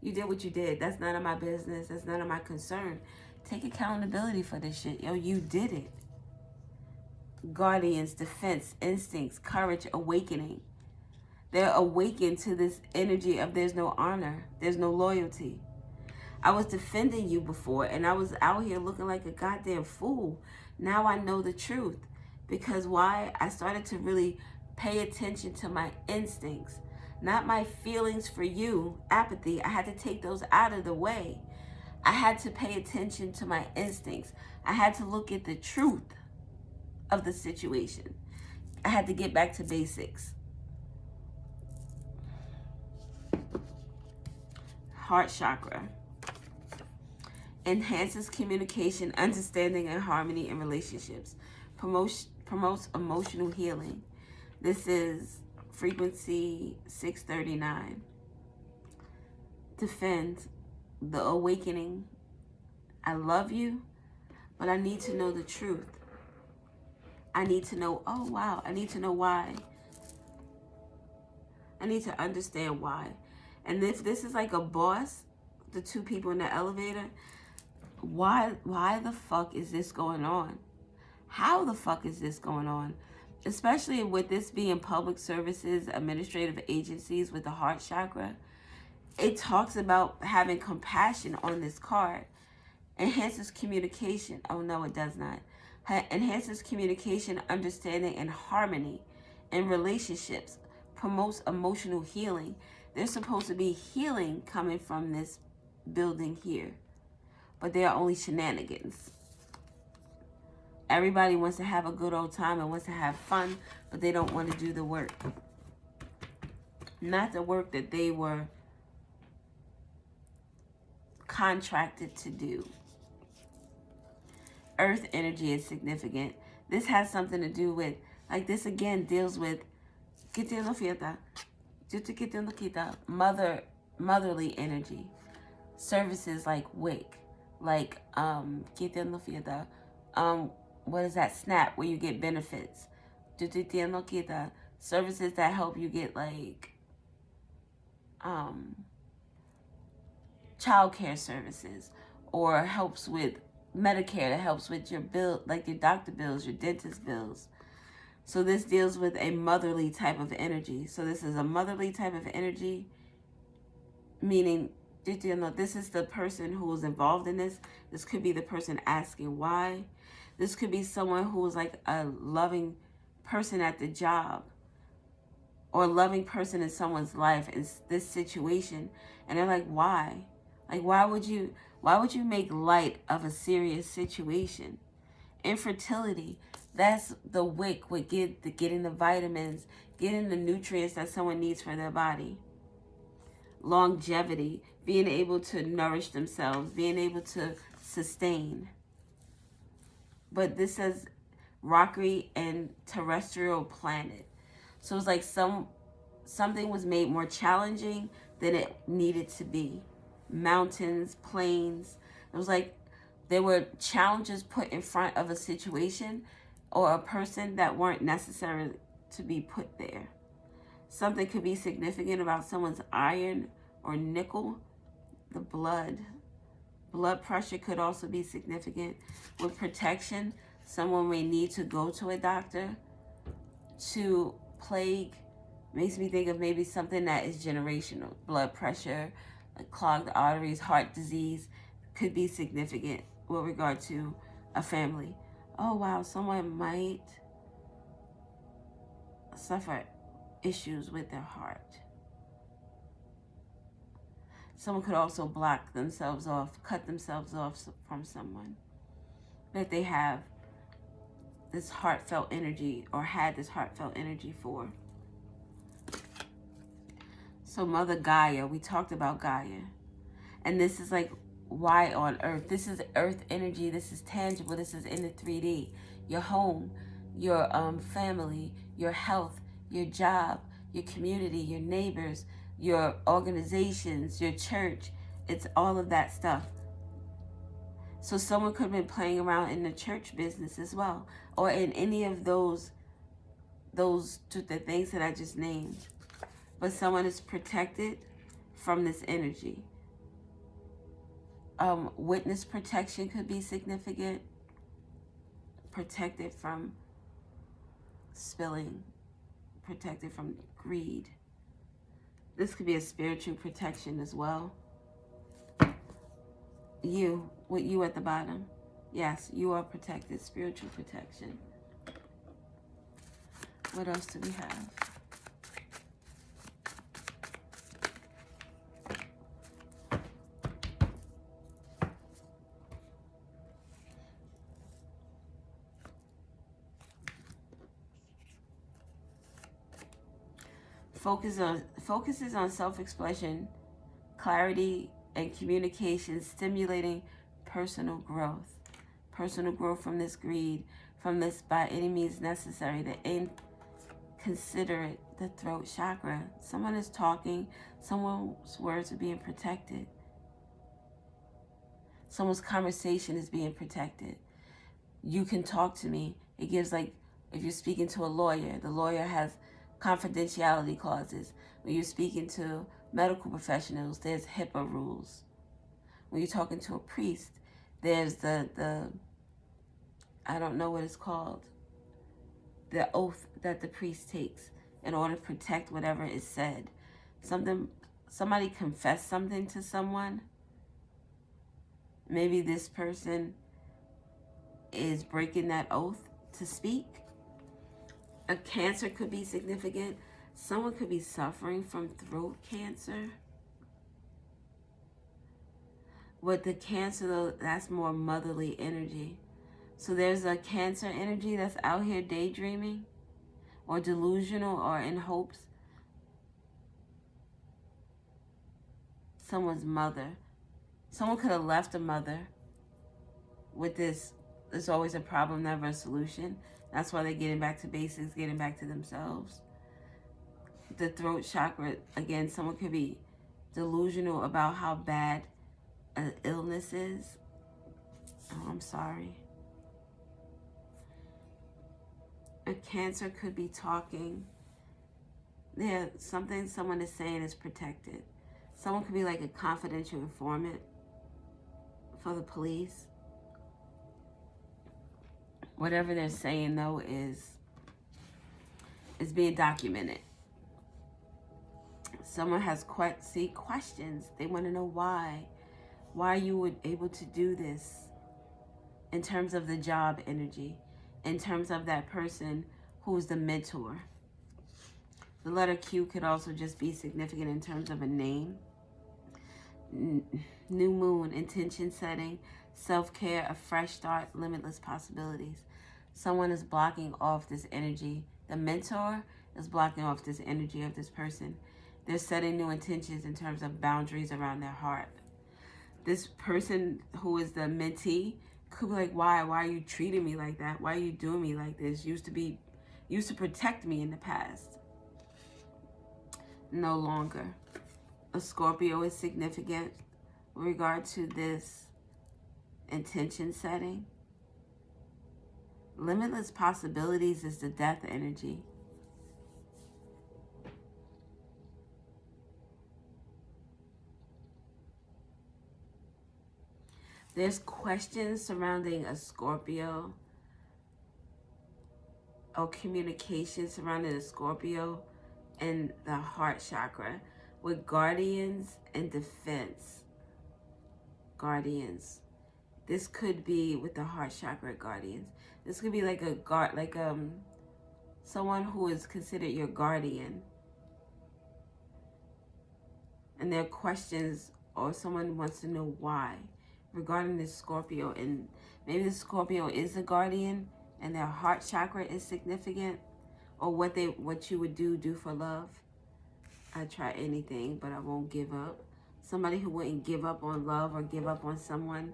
You did what you did. That's none of my business. That's none of my concern. Take accountability for this shit. Yo, you did it. Guardians, defense, instincts, courage, awakening. They're awakened to this energy of there's no honor. There's no loyalty. I was defending you before and I was out here looking like a goddamn fool. Now I know the truth. Because why? I started to really pay attention to my instincts. Not my feelings for you. Apathy. I had to take those out of the way. I had to pay attention to my instincts. I had to look at the truth of the situation. I had to get back to basics. Heart chakra. Enhances communication, understanding, and harmony in relationships. Promotes emotional healing. This is frequency 639. Defend. The awakening. I love you, but I need to know the truth. I need to know, oh wow, I need to know why. I need to understand why. And if this is like a boss, the 2 people in the elevator, why the fuck is this going on? How the fuck is this going on? Especially with this being public services, administrative agencies with the heart chakra. It talks about having compassion on this card. Enhances communication. Oh, no, it does not. Enhances communication, understanding, and harmony In relationships, promotes emotional healing. There's supposed to be healing coming from this building here, but they are only shenanigans. Everybody wants to have a good old time and wants to have fun, but they don't want to do the work. Not the work that they were contracted to do. Earth energy is significant. This has something to do with, like this again deals with motherly energy. Services like WIC, like what is that, SNAP, where you get benefits. Services that help you get like child care services, or helps with Medicare, that helps with your bill, like your doctor bills, your dentist bills. So this deals with a motherly type of energy. So this is a motherly type of energy, meaning this is the person who is involved in this. This could be the person asking why. This could be someone who is like a loving person at the job, or a loving person in someone's life in this situation, and they're like, why? Like, why would you make light of a serious situation? Infertility, that's the WIC with getting the vitamins, getting the nutrients that someone needs for their body. Longevity, being able to nourish themselves, being able to sustain. But this says rockery and terrestrial planet. So it's like something was made more challenging than it needed to be. Mountains, plains. It was like there were challenges put in front of a situation or a person that weren't necessary to be put there. Something could be significant about someone's iron or nickel. The blood pressure could also be significant. With protection, someone may need to go to a doctor. To plague, makes me think of maybe something that is generational. Blood pressure, like clogged arteries, heart disease could be significant with regard to a family. Oh wow, someone might suffer issues with their heart. Someone could also block themselves off, cut themselves off from someone that they have this heartfelt energy, or had this heartfelt energy for. So Mother Gaia, we talked about Gaia. And this is like, why on earth? This is earth energy. This is tangible. This is in the 3D. Your home, your family, your health, your job, your community, your neighbors, your organizations, your church. It's all of that stuff. So someone could have been playing around in the church business as well, or in any of those the things that I just named. But someone is protected from this energy. Witness protection could be significant. Protected from spilling. Protected from greed. This could be a spiritual protection as well. You at the bottom. Yes, you are protected. Spiritual protection. What else do we have? Focuses on self-expression, clarity, and communication, stimulating personal growth. Personal growth from this greed, from this by any means necessary. The inconsiderate, the throat chakra. Someone is talking, someone's words are being protected. Someone's conversation is being protected. You can talk to me. It gives, like, if you're speaking to a lawyer, the lawyer has confidentiality clauses. When you're speaking to medical professionals, there's HIPAA rules. When you're talking to a priest, there's the I don't know what it's called, the oath that the priest takes in order to protect whatever is said. Somebody confessed something to someone. Maybe this person is breaking that oath to speak. A cancer could be significant. Someone could be suffering from throat cancer. With the cancer, though, that's more motherly energy. So there's a cancer energy that's out here daydreaming or delusional or in hopes. Someone's mother. Someone could have left a mother with this. There's always a problem, never a solution. That's why they're getting back to basics, getting back to themselves. The throat chakra, again, someone could be delusional about how bad an illness is. Oh, I'm sorry. A cancer could be talking. Yeah, something someone is saying is protected. Someone could be like a confidential informant for the police. Whatever they're saying, though, is being documented. Someone has questions. They want to know why you were able to do this in terms of the job energy, in terms of that person who's the mentor. The letter Q could also just be significant in terms of a name. New moon, intention setting, self-care, a fresh start, limitless possibilities. Someone is blocking off this energy. The mentor is blocking off this energy of this person. They're setting new intentions in terms of boundaries around their heart. This person who is the mentee could be like, why are you treating me like that? Why are you doing me like this? Used to protect me in the past. No longer. A Scorpio is significant with regard to this intention setting. Limitless possibilities is the death energy. There's questions surrounding a Scorpio or communication surrounding a Scorpio and the heart chakra with guardians and defense. Guardians. This could be with the heart chakra guardians. This could be like a guard, someone who is considered your guardian. And there are questions, or someone wants to know why regarding this Scorpio. And maybe the Scorpio is a guardian and their heart chakra is significant, or what you would do for love. I try anything, but I won't give up. Somebody who wouldn't give up on love or give up on someone.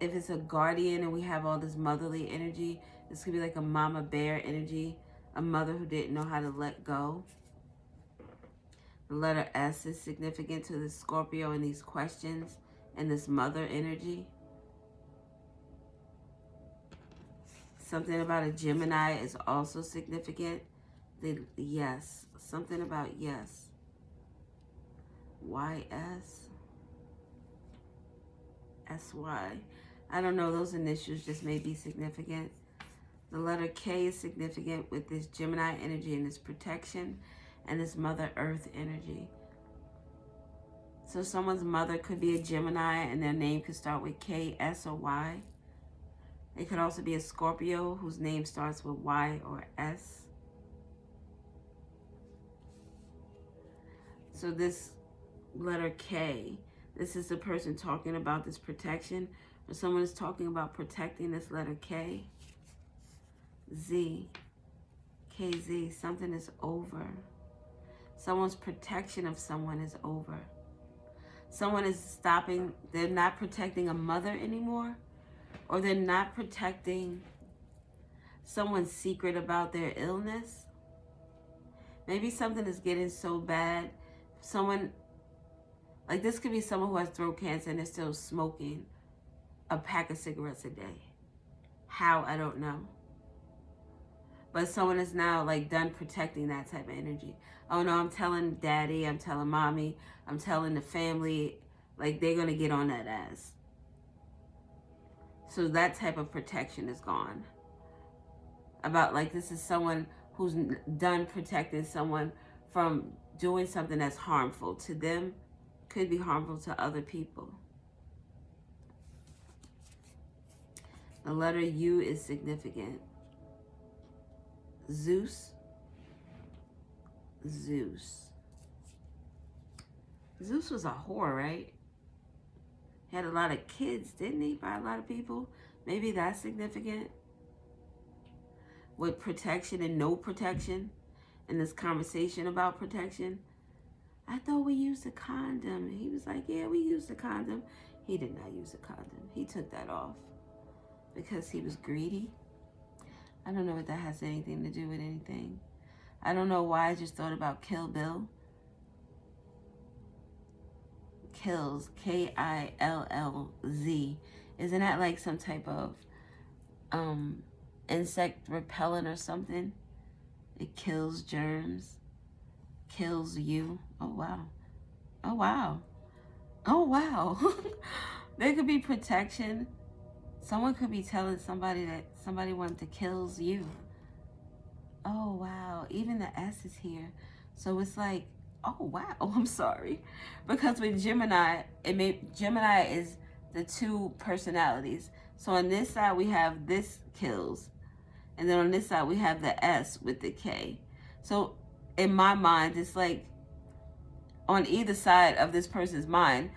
If it's a guardian and we have all this motherly energy, this could be like a mama bear energy, a mother who didn't know how to let go. The letter S is significant to the Scorpio in these questions and this mother energy. Something about a Gemini is also significant. The yes. Something about yes. YS? SY. I don't know. Those initials just may be significant. The letter K is significant with this Gemini energy and this protection and this Mother Earth energy. So someone's mother could be a Gemini and their name could start with K, S, or Y. It could also be a Scorpio whose name starts with Y or S. So this letter K, this is the person talking about this protection, or someone is talking about protecting this letter K. Z, KZ, something is over. Someone's protection of someone is over. Someone is stopping, they're not protecting a mother anymore, or they're not protecting someone's secret about their illness. Maybe something is getting so bad. Someone, like this could be someone who has throat cancer and is still smoking a pack of cigarettes a day. How, I don't know. But someone is now like done protecting that type of energy. Oh no, I'm telling daddy, I'm telling mommy, I'm telling the family, like they're gonna get on that ass. So that type of protection is gone. About like this is someone who's done protecting someone from doing something that's harmful to them, could be harmful to other people. The letter U is significant. Zeus. Zeus. Zeus was a whore, right? He had a lot of kids, didn't he, by a lot of people? Maybe that's significant. With protection and no protection. In this conversation about protection. I thought we used a condom. He was like, yeah, we used a condom. He did not use a condom. He took that off because he was greedy. I don't know if that has anything to do with anything. I don't know why I just thought about Kill Bill. Kills, K-I-L-L-Z. Isn't that like some type of insect repellent or something? It kills germs. Kills you. Oh, wow. Oh, wow. Oh, wow. There could be protection. Someone could be telling somebody that somebody wanted to kill you. Oh, wow. Even the S is here. So it's like, oh, wow. I'm sorry. Because with Gemini, Gemini is the two personalities. So on this side, we have this kills. And then on this side, we have the S with the K. So in my mind, it's like on either side of this person's mind,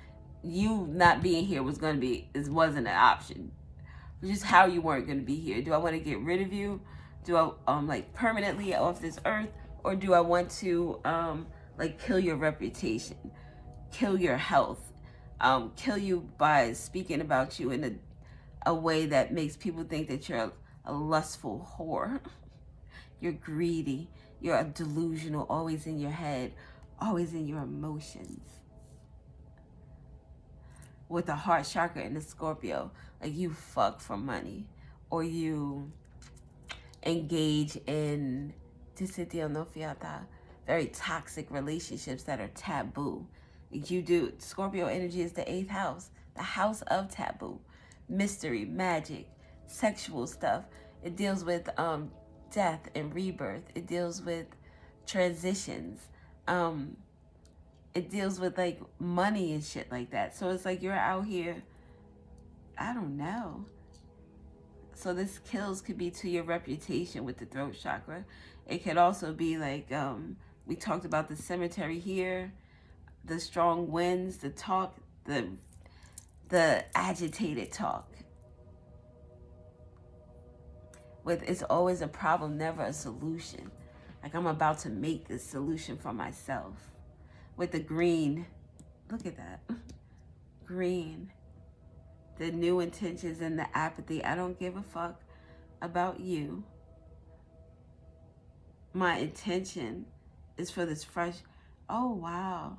you not being here wasn't an option. Just how you weren't going to be here. Do I want to get rid of you? Do I like permanently off this earth, or do I want to like kill your reputation, kill your health, kill you by speaking about you in a way that makes people think that you're a lustful whore. You're greedy. You're delusional, always in your head, always in your emotions. With the heart chakra and the Scorpio, like you fuck for money, or you engage in very toxic relationships that are taboo. You do. Scorpio energy is the 8th house, the house of taboo, mystery, magic, sexual stuff. It deals with death and rebirth. It deals with transitions. It deals with like money and shit like that. So it's like you're out here, I don't know. So this kills could be to your reputation with the throat chakra. It could also be like, we talked about the cemetery here, the strong winds, the talk, the agitated talk. It's always a problem, never a solution. Like I'm about to make this solution for myself. With the green, look at that. Green. The new intentions and the apathy. I don't give a fuck about you. My intention is for this fresh, oh wow.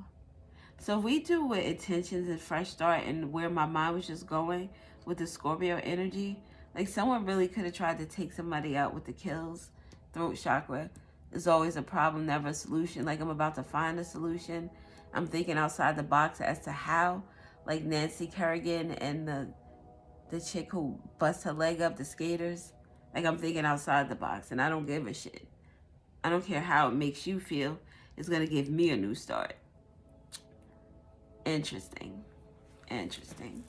So if we do with intentions and fresh start and where my mind was just going with the Scorpio energy, like someone really could have tried to take somebody out with the kills, throat chakra. There's always a problem, never a solution. Like I'm about to find a solution. I'm thinking outside the box as to how. Like Nancy Kerrigan and the chick who busts her leg up, the skaters. Like I'm thinking outside the box and I don't give a shit. I don't care how it makes you feel. It's going to give me a new start. Interesting. Interesting.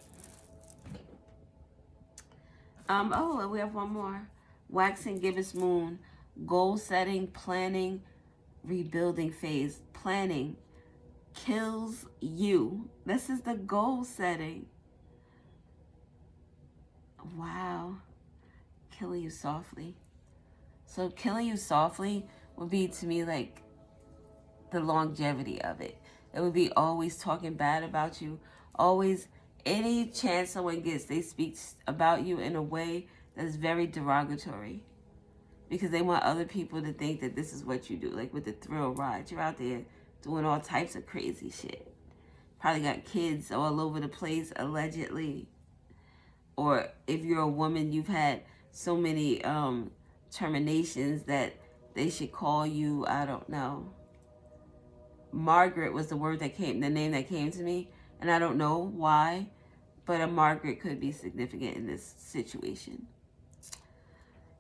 Oh, we have one more. Waxing gibbous moon. Goal setting, planning, rebuilding phase. Planning kills you. This is the goal setting. Wow. Killing you softly. So killing you softly would be to me like the longevity of it. It would be always talking bad about you. Always, any chance someone gets, they speak about you in a way that is very derogatory. Because they want other people to think that this is what you do. Like with the thrill ride. You're out there doing all types of crazy shit. Probably got kids all over the place, allegedly. Or if you're a woman, you've had so many terminations that they should call you, I don't know. Margaret was the name that came to me. And I don't know why. But a Margaret could be significant in this situation.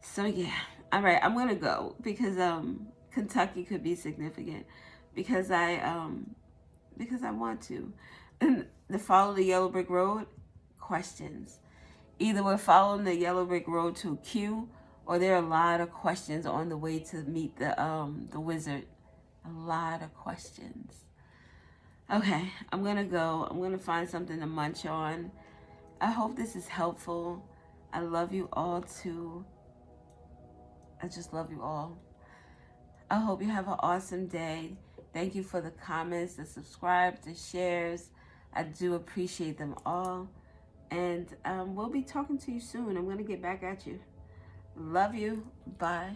So yeah. All right, I'm going to go. Because Kentucky could be significant. Because I want to. And the follow the yellow brick road, questions. Either we're following the yellow brick road to Q, or there are a lot of questions on the way to meet the wizard. A lot of questions. Okay, I'm gonna go. I'm gonna find something to munch on. I hope this is helpful. I love you all too. I just love you all. I hope you have an awesome day. Thank you for the comments, the subscribes, the shares. I do appreciate them all. And we'll be talking to you soon. I'm going to get back at you. Love you. Bye.